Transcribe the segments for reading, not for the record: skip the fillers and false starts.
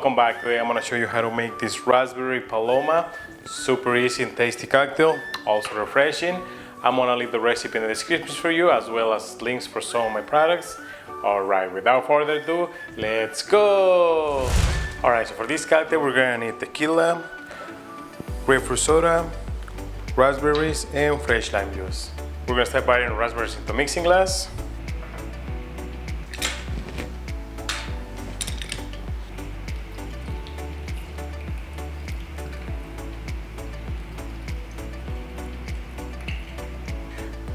Welcome back. Today I'm going to show you how to make this raspberry Paloma. Super easy and tasty cocktail, also refreshing. I'm going to leave the recipe in the description for you, as well as links for some of my products. Alright, without further ado, let's go! Alright, so for this cocktail we're going to need tequila, grapefruit soda, raspberries, and fresh lime juice. We're going to start by adding raspberries into a mixing glass.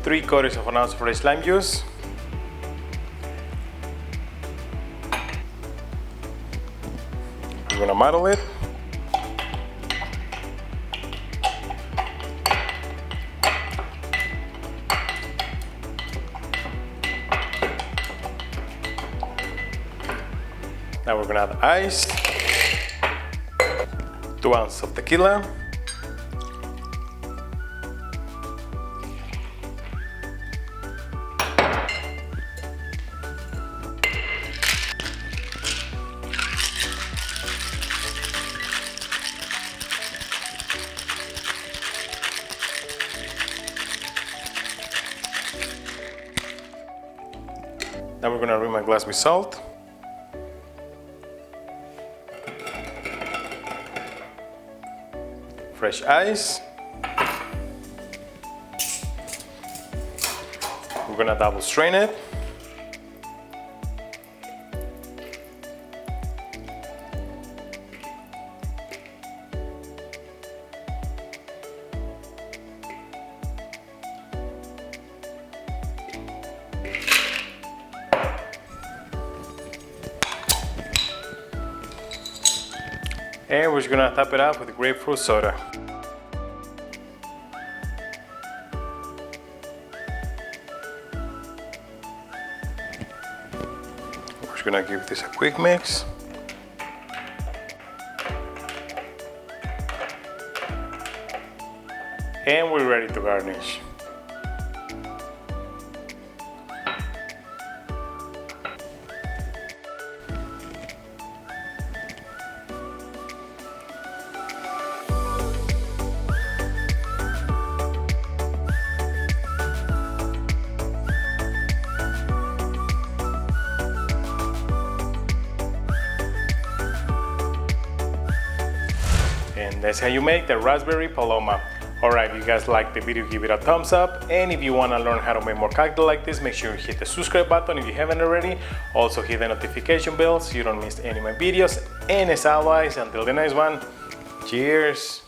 Three-quarters of an ounce of fresh lime juice. We're gonna muddle it. Now we're gonna add ice, 2 ounces of tequila, now we're gonna rim my glass with salt. Fresh ice. We're gonna double strain it. And we're just gonna top it off with grapefruit soda. We're just gonna give this a quick mix. And we're ready to garnish. And that's how you make the raspberry Paloma. Alright, if you guys liked the video, give it a thumbs up. And if you want to learn how to make more cocktails like this, make sure you hit the subscribe button if you haven't already. Also hit the notification bell so you don't miss any of my videos. And as always, until the next one, cheers!